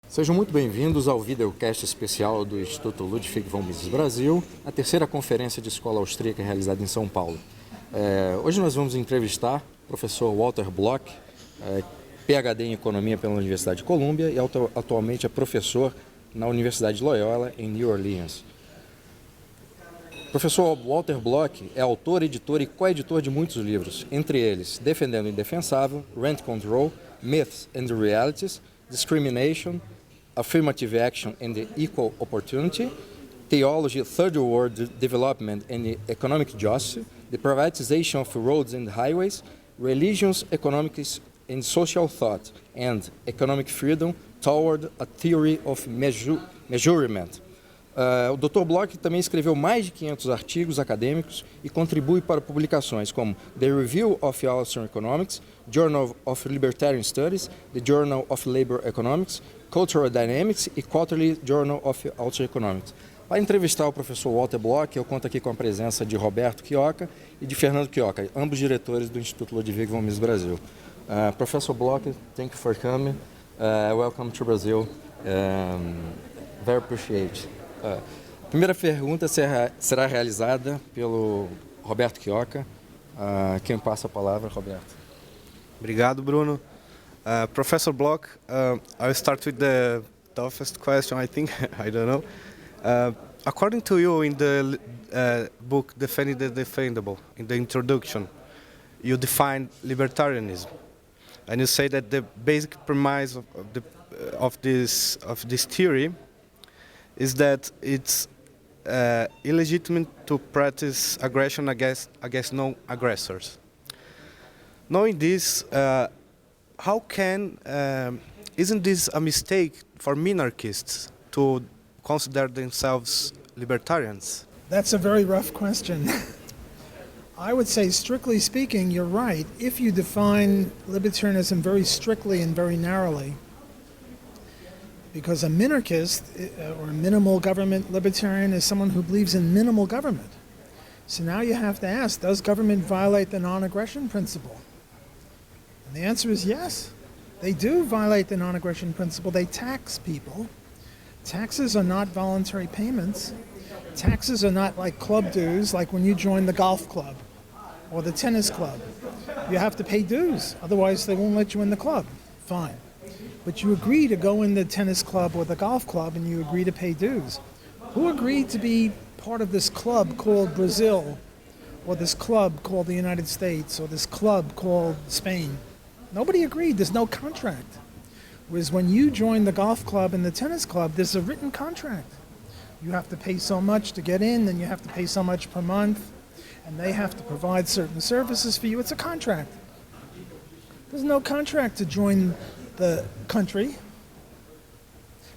Sejam muito bem-vindos ao videocast especial do Instituto Ludwig von Mises Brasil, a terceira conferência de escola austríaca realizada em São Paulo. Hoje nós vamos entrevistar o professor Walter Block, PhD em Economia pela Universidade de Colômbia e atualmente é professor na Universidade de Loyola, em New Orleans. O professor Walter Block é autor, editor e coeditor de muitos livros, entre eles Defendendo o Indefensável, Rent Control, Myths and Realities, Discrimination, Affirmative Action and Equal Opportunity, Theology, Third World Development and Economic Justice, The Privatization of Roads and Highways, Religions, Economics and Social Thought, and Economic Freedom Toward a Theory of Measurement. O Dr. Block também escreveu mais de 500 artigos acadêmicos e contribui para publicações como The Review of Austrian Economics, Journal of Libertarian Studies, The Journal of Labor Economics, Cultural Dynamics e Quarterly Journal of Austrian Economics. Para entrevistar o professor Walter Block, eu conto aqui com a presença de Roberto Quioca e de Fernando Quioca, ambos diretores do Instituto Ludwig von Mises Brasil. Professor Block, thank you for coming. Welcome to Brazil. Very appreciate. A primeira pergunta será realizada pelo Roberto Quioca. Quem passa a palavra, Roberto? Obrigado, Bruno. Professor Block, I'll start with the toughest question, I think. I don't know. According to you, in the book Defending the Defendable, in the introduction, you define libertarianism, and you say that the basic premise of this theory is that it's illegitimate to practice aggression against non-aggressors. Knowing this, isn't this a mistake for minarchists to consider themselves libertarians? That's a very rough question. I would say, strictly speaking, you're right. If you define libertarianism very strictly and very narrowly, because a minarchist or a minimal government libertarian is someone who believes in minimal government. So now you have to ask, does government violate the non-aggression principle? And the answer is yes. They do violate the non-aggression principle. They tax people. Taxes are not voluntary payments. Taxes are not like club dues, like when you join the golf club or the tennis club. You have to pay dues, otherwise they won't let you in the club. Fine. But you agree to go in the tennis club or the golf club and you agree to pay dues. Who agreed to be part of this club called Brazil, or this club called the United States, or this club called Spain? Nobody agreed. There's no contract. Whereas when you join the golf club and the tennis club, there's a written contract. You have to pay so much to get in, and you have to pay so much per month, and they have to provide certain services for you. It's a contract. There's no contract to join the country.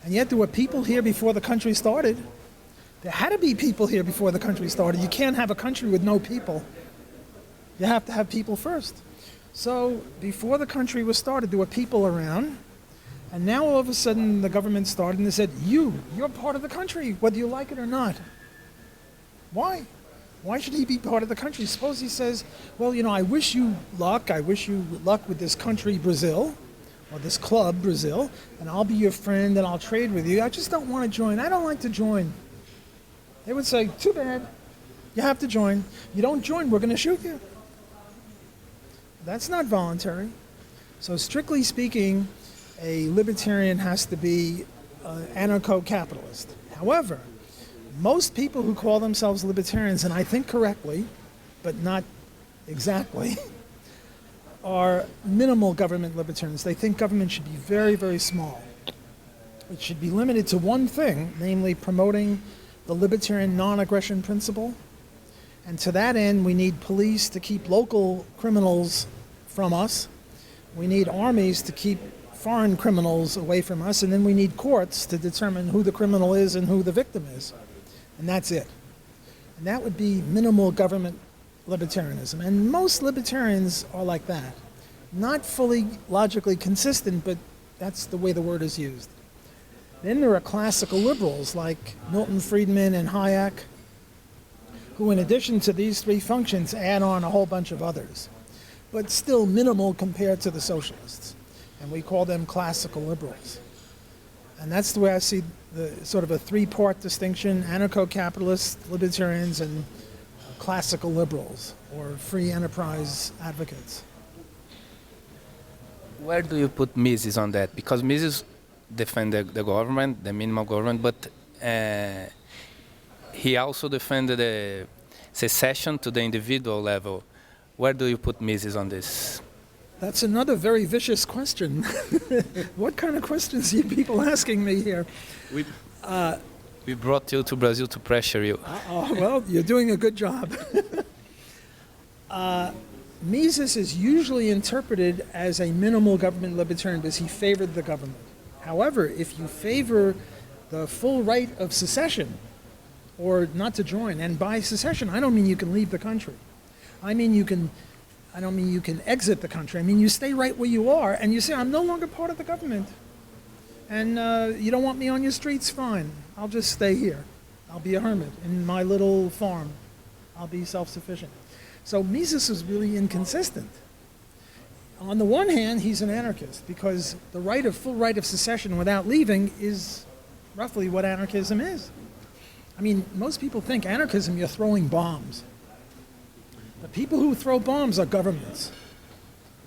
And yet there were people here before the country started. There had to be people here before the country started. You can't have a country with no people. You have to have people first. So before the country was started, there were people around. And now all of a sudden the government started and they said, you're part of the country, whether you like it or not. Why? Why should he be part of the country? Suppose he says, well, I wish you luck. I wish you luck with this country, Brazil, or this club, Brazil, and I'll be your friend and I'll trade with you. I just don't want to join. I don't like to join. They would say, too bad. You have to join. You don't join, we're going to shoot you. That's not voluntary. So strictly speaking, a libertarian has to be anarcho-capitalist. However, most people who call themselves libertarians, and I think correctly, but not exactly, are minimal government libertarians. They think government should be very, very small. It should be limited to one thing, namely promoting the libertarian non-aggression principle. And to that end, we need police to keep local criminals from us. We need armies to keep foreign criminals away from us. And then we need courts to determine who the criminal is and who the victim is. And that's it. And that would be minimal government libertarianism. And most libertarians are like that. Not fully logically consistent, but that's the way the word is used. Then there are classical liberals like Milton Friedman and Hayek, who in addition to these three functions add on a whole bunch of others, but still minimal compared to the socialists. And we call them classical liberals. And that's the way I see the sort of a three-part distinction: anarcho-capitalists, libertarians, and classical liberals or free enterprise advocates. Where do you put Mises on that? Because Mises defend the government, the minimal government, but he also defended the secession to the individual level. Where do you put Mises on this? That's another very vicious question. What kind of questions are you people asking me here? We brought you to Brazil to pressure you. Well, you're doing a good job. Mises is usually interpreted as a minimal government libertarian because he favored the government. However, if you favor the full right of secession, or not to join, and by secession, I don't mean you can leave the country. I don't mean you can exit the country. I mean you stay right where you are and you say, I'm no longer part of the government. And you don't want me on your streets? Fine. I'll just stay here. I'll be a hermit in my little farm. I'll be self-sufficient. So Mises is really inconsistent. On the one hand, he's an anarchist because the full right of secession without leaving is roughly what anarchism is. I mean, most people think anarchism, you're throwing bombs. The people who throw bombs are governments.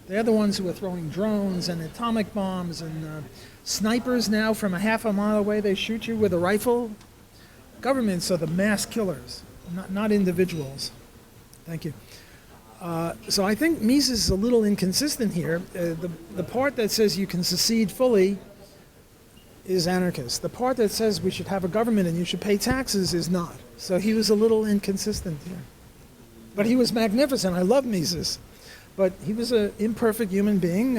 They're the ones who are throwing drones and atomic bombs and snipers now from a half a mile away, they shoot you with a rifle. Governments are the mass killers, not individuals. Thank you. So I think Mises is a little inconsistent here. The part that says you can secede fully is anarchist. The part that says we should have a government and you should pay taxes is not. So he was a little inconsistent here. But he was magnificent. I love Mises. But he was an imperfect human being.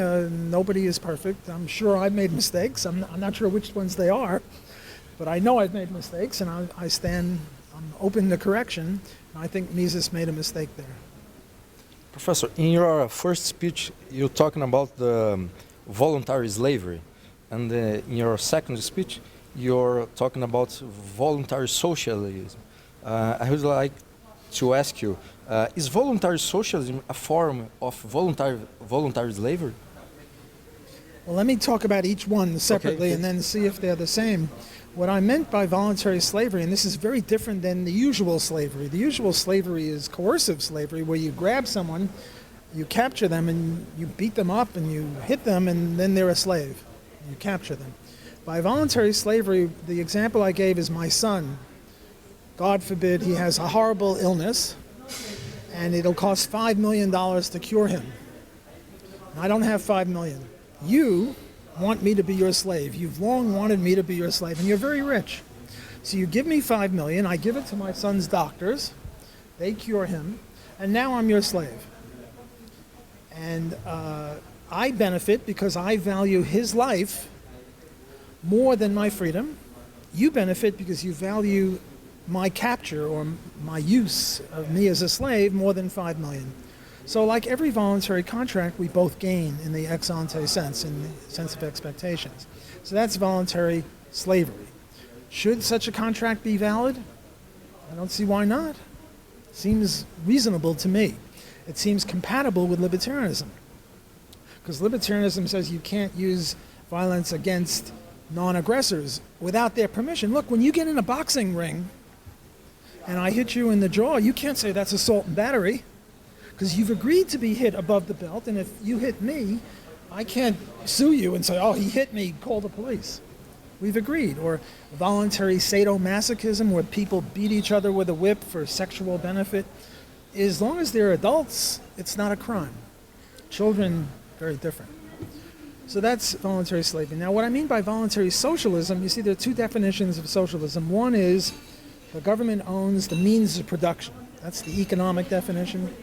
Nobody is perfect. I'm sure I've made mistakes. I'm not sure which ones they are. But I know I've made mistakes, and I'm open to correction. And I think Mises made a mistake there. Professor, in your first speech, you're talking about the voluntary slavery. And in your second speech, you're talking about voluntary socialism. I would like to ask you, is voluntary socialism a form of voluntary slavery? Well, let me talk about each one separately and then see if they're the same. What I meant by voluntary slavery, and this is very different than the usual slavery. The usual slavery is coercive slavery, where you grab someone, you capture them, and you beat them up, and you hit them, and then they're a slave. You capture them. By voluntary slavery, the example I gave is my son. God forbid he has a horrible illness, and it'll cost $5 million to cure him. I don't have $5 million. You want me to be your slave. You've long wanted me to be your slave, and you're very rich. So you give me $5 million, I give it to my son's doctors, they cure him, and now I'm your slave. And I benefit because I value his life more than my freedom. You benefit because you value my capture or my use of me as a slave more than $5 million. So like every voluntary contract, we both gain in the ex ante sense, in the sense of expectations. So that's voluntary slavery. Should such a contract be valid? I don't see why not. Seems reasonable to me. It seems compatible with libertarianism. Because libertarianism says you can't use violence against non-aggressors without their permission. Look, when you get in a boxing ring and I hit you in the jaw, you can't say that's assault and battery because you've agreed to be hit above the belt, and if you hit me, I can't sue you and say, oh, he hit me, call the police. We've agreed. Or voluntary sadomasochism where people beat each other with a whip for sexual benefit. As long as they're adults, it's not a crime. Children, very different. So that's voluntary slavery. Now, what I mean by voluntary socialism, you see there are two definitions of socialism. One is the government owns the means of production. That's the economic definition.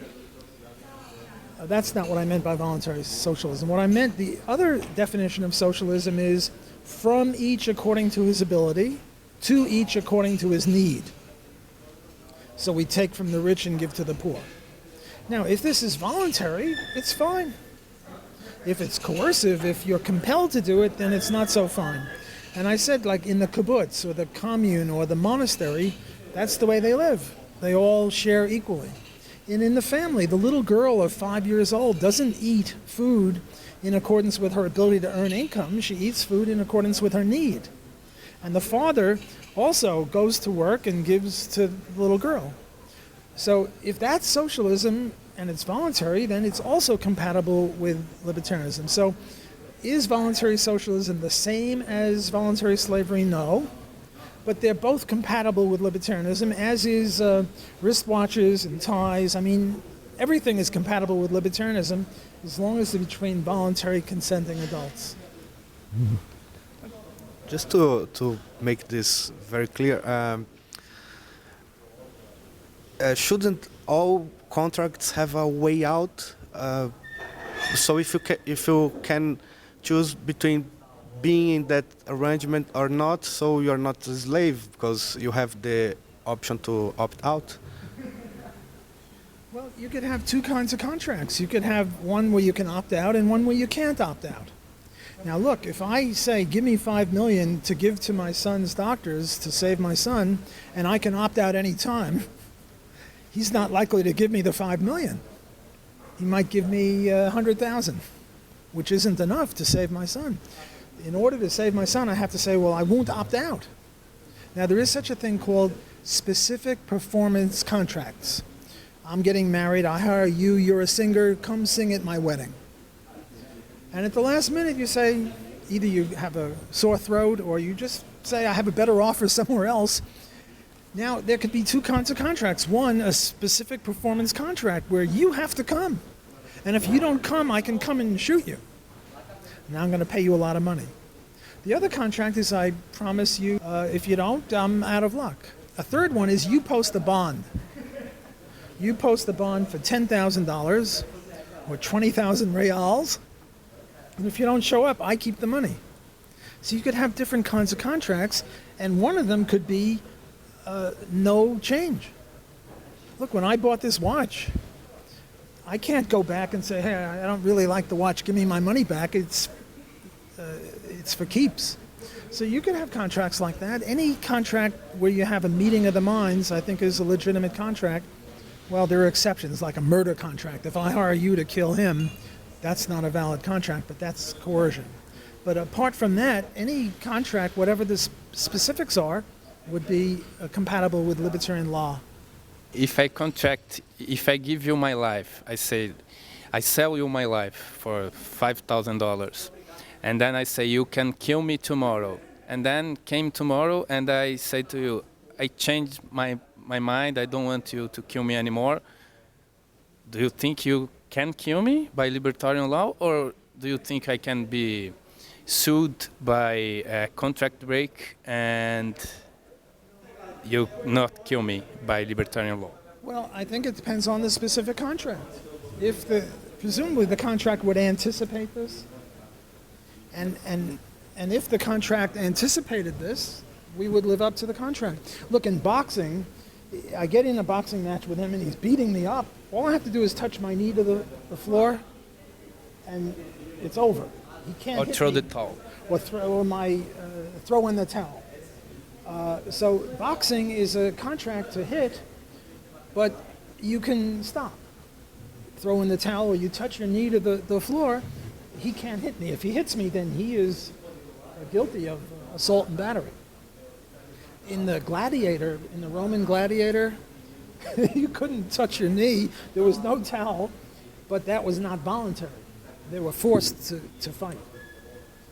That's not what I meant by voluntary socialism. What I meant, the other definition of socialism is from each according to his ability, to each according to his need. So we take from the rich and give to the poor. Now, if this is voluntary, it's fine. If it's coercive, if you're compelled to do it, then it's not so fine. And I said, like in the kibbutz or the commune or the monastery, that's the way they live. They all share equally. And in the family, the little girl of 5 years old doesn't eat food in accordance with her ability to earn income. She eats food in accordance with her need. And the father also goes to work and gives to the little girl. So if that's socialism and it's voluntary, then it's also compatible with libertarianism. So is voluntary socialism the same as voluntary slavery? No. But they're both compatible with libertarianism, as is wristwatches and ties. I mean, everything is compatible with libertarianism as long as it's between voluntary consenting adults. Just to make this very clear, shouldn't all contracts have a way out? So if you can choose between being in that arrangement or not, so you're not a slave because you have the option to opt out? Well, you could have two kinds of contracts. You could have one where you can opt out and one where you can't opt out. Now look, if I say, give me $5 million to give to my son's doctors to save my son, and I can opt out any time, he's not likely to give me the $5 million. He might give me $100,000, which isn't enough to save my son. In order to save my son, I have to say, well, I won't opt out. Now, there is such a thing called specific performance contracts. I'm getting married, I hire you, you're a singer, come sing at my wedding. And at the last minute you say, either you have a sore throat or you just say, I have a better offer somewhere else. Now, there could be two kinds of contracts. One, a specific performance contract where you have to come. And if you don't come, I can come and shoot you. Now I'm going to pay you a lot of money. The other contract is I promise you, if you don't, I'm out of luck. A third one is you post a bond. You post a bond for $10,000 or 20,000 reals. And if you don't show up, I keep the money. So you could have different kinds of contracts, and one of them could be no change. Look, when I bought this watch, I can't go back and say, hey, I don't really like the watch, give me my money back. It's for keeps. So you could have contracts like that. Any contract where you have a meeting of the minds, I think, is a legitimate contract. Well, there are exceptions, like a murder contract. If I hire you to kill him, that's not a valid contract, but that's coercion. But apart from that, any contract, whatever the specifics are, would be compatible with libertarian law. If I give you my life, I sell you my life for $5,000, and then I say you can kill me tomorrow, and then came tomorrow and I say to you, I changed my mind, I don't want you to kill me anymore. Do you think you can kill me by libertarian law, or do you think I can be sued by a contract break and you not kill me by libertarian law? Well, I think it depends on the specific contract. Presumably the contract would anticipate this, and if the contract anticipated this, we would live up to the contract. Look, in boxing, I get in a boxing match with him and he's beating me up. All I have to do is touch my knee to the floor, and it's over. He can't or hit throw me. the towel. Or throw in the towel. So boxing is a contract to hit, but you can stop. Throw in the towel or you touch your knee to the floor, he can't hit me. If he hits me, then he is guilty of assault and battery. In the Roman gladiator, you couldn't touch your knee. There was no towel, but that was not voluntary. They were forced to fight.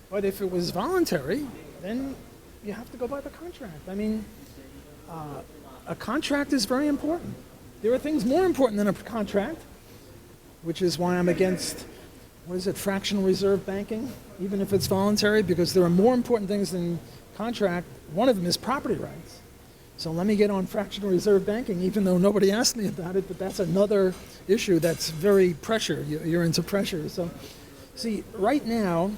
But if it was voluntary, then you have to go by the contract. I mean, a contract is very important. There are things more important than a contract, which is why I'm against, fractional reserve banking, even if it's voluntary, because there are more important things than contract. One of them is property rights. So let me get on fractional reserve banking, even though nobody asked me about it, but that's another issue that's very pressure. You're into pressure. So, see, right now,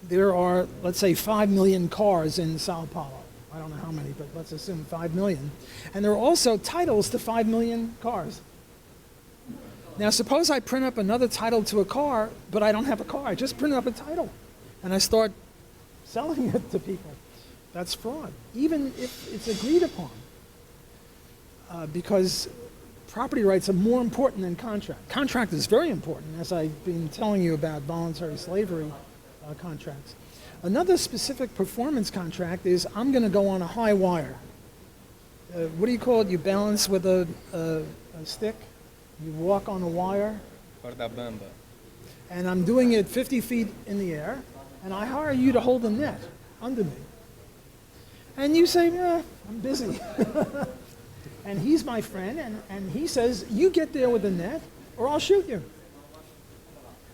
there are, let's say, 5 million cars in Sao Paulo. I don't know how many, but let's assume 5 million. And there are also titles to 5 million cars. Now, suppose I print up another title to a car, but I don't have a car. I just print up a title, and I start selling it to people. That's fraud, even if it's agreed upon. Because property rights are more important than contract. Contract is very important, as I've been telling you about voluntary slavery contracts. Another specific performance contract is I'm going to go on a high wire. What do you call it? You balance with a stick. You walk on a wire. Corda bamba. And I'm doing it 50 feet in the air, and I hire you to hold a net under me. And you say, I'm busy. And he's my friend, and he says, you get there with the net, or I'll shoot you.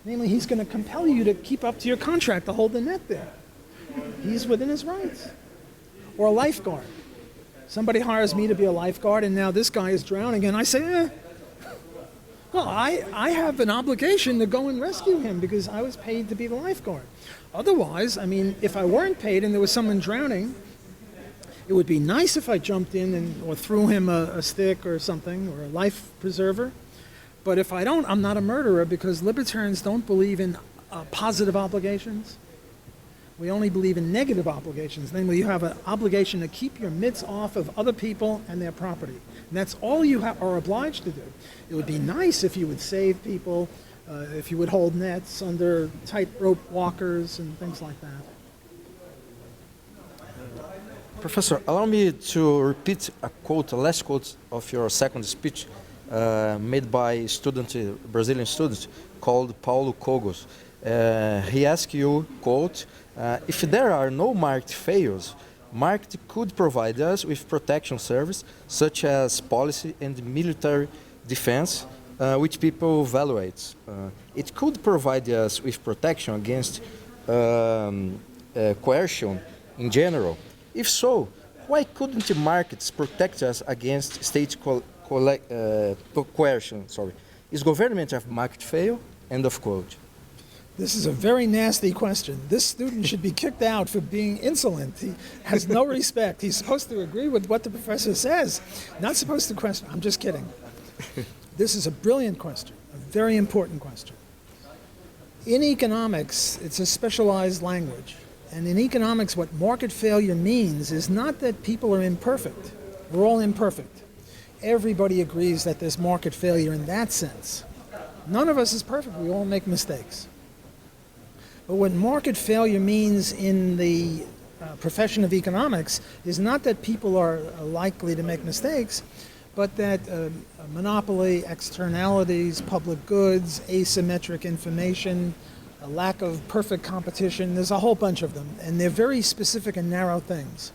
Namely, he's going to compel you to keep up to your contract to hold the net there. He's within his rights. Or a lifeguard. Somebody hires me to be a lifeguard, and now this guy is drowning, and I say, well, I have an obligation to go and rescue him because I was paid to be the lifeguard. Otherwise, I mean, if I weren't paid and there was someone drowning, it would be nice if I jumped in or threw him a stick or something, or a life preserver. But if I don't, I'm not a murderer, because libertarians don't believe in positive obligations. We only believe in negative obligations. Namely, you have an obligation to keep your mitts off of other people and their property. And that's all you are obliged to do. It would be nice if you would save people, if you would hold nets under tightrope walkers and things like that. Professor, allow me to repeat a last quote of your second speech made by a Brazilian student called Paulo. He asked you, quote, if there are no market failures, market could provide us with protection service such as policy and military defense, which people evaluate. It could provide us with protection against coercion in general. If so, why couldn't the markets protect us against state coercion? Is government a market fail? End of quote. This is a very nasty question. This student should be kicked out for being insolent. He has no respect. He's supposed to agree with what the professor says, not supposed to question. I'm just kidding. This is a brilliant question, a very important question. In economics, it's a specialized language. And in economics, what market failure means is not that people are imperfect. We're all imperfect. Everybody agrees that there's market failure in that sense. None of us is perfect. We all make mistakes. But what market failure means in the profession of economics is not that people are likely to make mistakes, but that monopoly, externalities, public goods, asymmetric information, a lack of perfect competition, there's a whole bunch of them, and they're very specific and narrow things.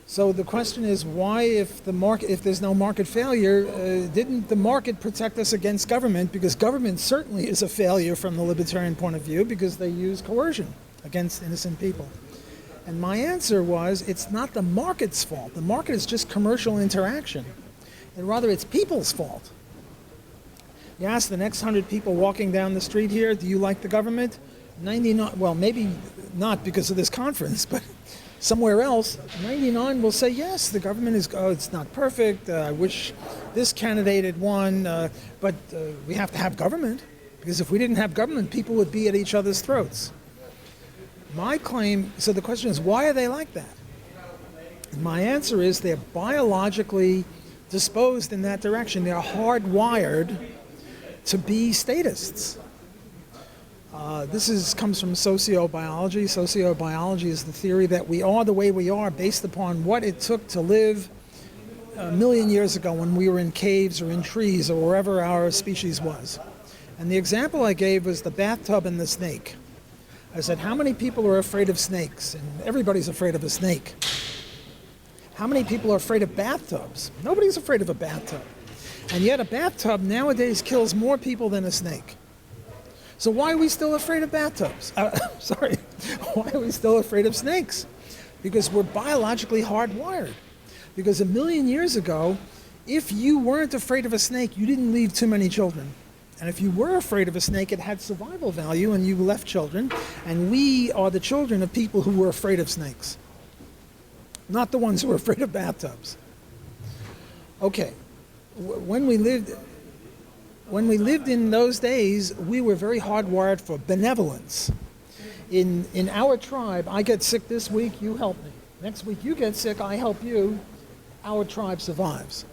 So the question is, why, if there's no market failure, didn't the market protect us against government? Because government certainly is a failure from the libertarian point of view, because they use coercion against innocent people. And my answer was, it's not the market's fault. The market is just commercial interaction, and rather it's people's fault. You ask the next 100 people walking down the street here, do you like the government? 99, well, maybe not because of this conference, but somewhere else, 99 will say, yes, the government is, it's not perfect, I wish this candidate had won, but we have to have government, because if we didn't have government, people would be at each other's throats. My claim, so the question is, why are they like that? And my answer is, they're biologically disposed in that direction. They're hardwired to be statists. This comes from sociobiology. Sociobiology is the theory that we are the way we are based upon what it took to live a million years ago when we were in caves or in trees or wherever our species was. And the example I gave was the bathtub and the snake. I said, how many people are afraid of snakes? And everybody's afraid of a snake. How many people are afraid of bathtubs? Nobody's afraid of a bathtub. And yet a bathtub nowadays kills more people than a snake. So why are we still afraid of bathtubs? Why are we still afraid of snakes? Because we're biologically hardwired. Because a million years ago, if you weren't afraid of a snake, you didn't leave too many children. And if you were afraid of a snake, it had survival value and you left children. And we are the children of people who were afraid of snakes, not the ones who were afraid of bathtubs. Okay, when we lived in those days, we were very hardwired for benevolence. In our tribe, I get sick this week, you help me. Next week you get sick, I help you. Our tribe survives.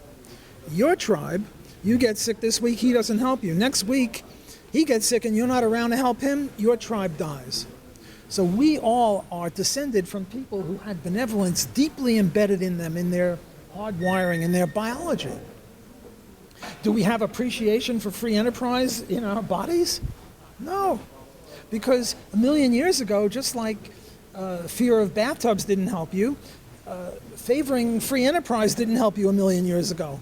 Your tribe, you get sick this week, he doesn't help you. Next week, he gets sick and you're not around to help him, your tribe dies. So we all are descended from people who had benevolence deeply embedded in them, in their hardwiring, in their biology. Do we have appreciation for free enterprise in our bodies? No. Because a million years ago, just like fear of bathtubs didn't help you, favoring free enterprise didn't help you a million years ago.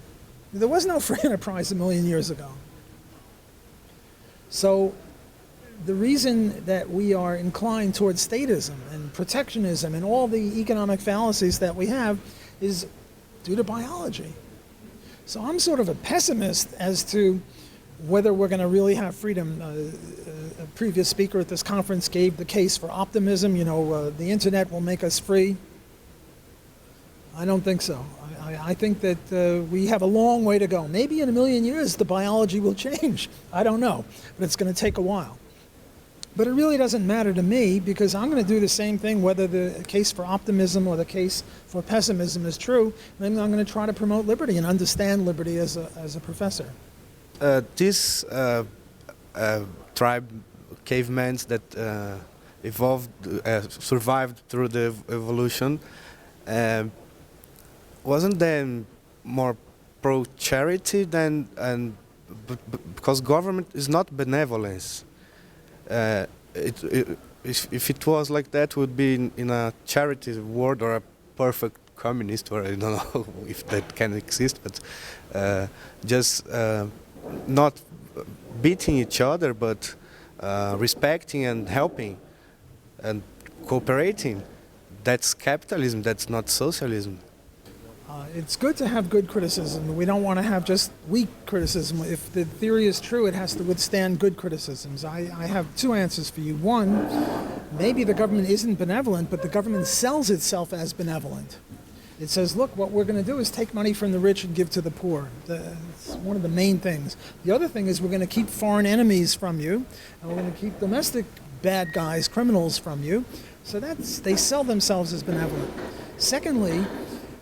There was no free enterprise a million years ago. So the reason that we are inclined towards statism and protectionism and all the economic fallacies that we have is due to biology. So I'm sort of a pessimist as to whether we're going to really have freedom. A previous speaker at this conference gave the case for optimism. The internet will make us free. I don't think so. I think that we have a long way to go. Maybe in a million years the biology will change. I don't know, but it's going to take a while. But it really doesn't matter to me, because I'm going to do the same thing whether the case for optimism or the case for pessimism is true. Then I'm going to try to promote liberty and understand liberty as a professor. This tribe, cavemen that evolved, survived through the evolution, wasn't then more pro-charity than, because government is not benevolence. If it was like that, it would be in a charity world or a perfect communist, or I don't know if that can exist, but just not beating each other, but respecting and helping and cooperating. That's capitalism, that's not socialism. It's good to have good criticism. We don't want to have just weak criticism. If the theory is true, it has to withstand good criticisms. I have two answers for you. One, maybe the government isn't benevolent, but the government sells itself as benevolent. It says, look, what we're going to do is take money from the rich and give to the poor. It's one of the main things. The other thing is we're going to keep foreign enemies from you, and we're going to keep domestic bad guys, criminals from you. So they sell themselves as benevolent. Secondly,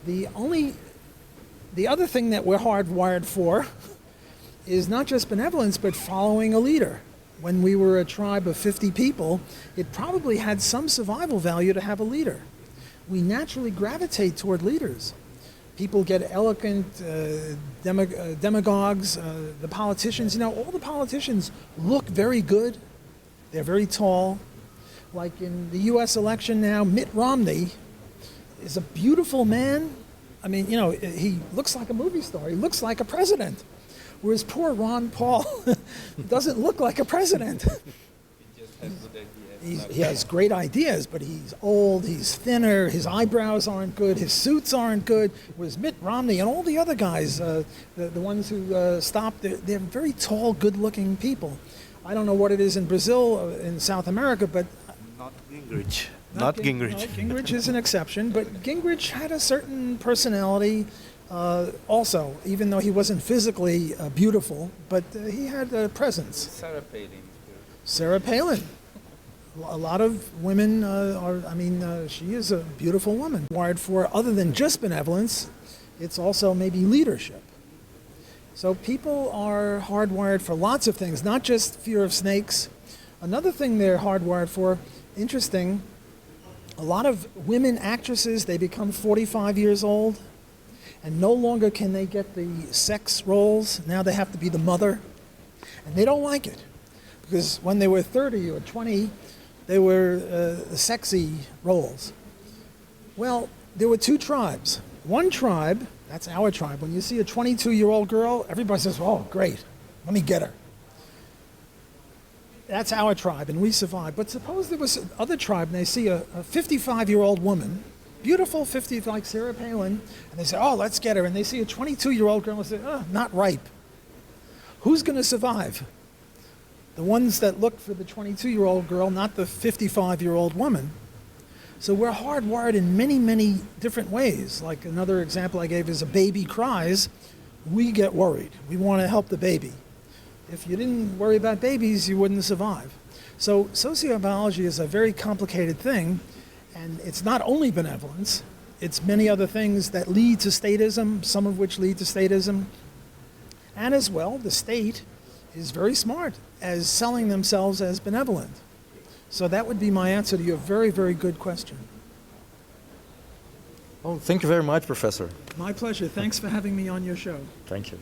the other thing that we're hardwired for is not just benevolence, but following a leader. When we were a tribe of 50 people, it probably had some survival value to have a leader. We naturally gravitate toward leaders. People get eloquent, demagogues, the politicians. All the politicians look very good. They're very tall. Like in the U.S. election now, Mitt Romney is a beautiful man. I mean, he looks like a movie star. He looks like a president. Whereas poor Ron Paul doesn't look like a president. He just has good ideas. He has great ideas, but he's old, he's thinner, his eyebrows aren't good, his suits aren't good. Whereas Mitt Romney and all the other guys, the ones who stopped, they're very tall, good-looking people. I don't know what it is in Brazil, in South America, but... Not Gingrich. Not Gingrich. No, Gingrich is an exception, but Gingrich had a certain personality also, even though he wasn't physically beautiful, but he had a presence. Sarah Palin. Sarah Palin. A lot of women she is a beautiful woman. Wired for, other than just benevolence, it's also maybe leadership. So people are hardwired for lots of things, not just fear of snakes. Another thing they're hardwired for, interesting, a lot of women actresses, they become 45 years old, and no longer can they get the sex roles. Now they have to be the mother, and they don't like it. Because when they were 30 or 20, they were the sexy roles. Well, there were two tribes. One tribe, that's our tribe. When you see a 22-year-old girl, everybody says, oh, great, let me get her. That's our tribe, and we survived. But suppose there was another tribe, and they see a 55-year-old woman, beautiful 50, like Sarah Palin, and they say, oh, let's get her. And they see a 22-year-old girl and say, oh, not ripe. Who's going to survive? The ones that look for the 22-year-old girl, not the 55-year-old woman. So we're hardwired in many, many different ways. Like another example I gave is a baby cries, we get worried. We want to help the baby. If you didn't worry about babies, you wouldn't survive. So sociobiology is a very complicated thing, and it's not only benevolence, it's many other things that lead to statism, some of which lead to statism. And as well, the state is very smart as selling themselves as benevolent. So that would be my answer to your very, very good question. Well, thank you very much, Professor. My pleasure. Thanks for having me on your show. Thank you.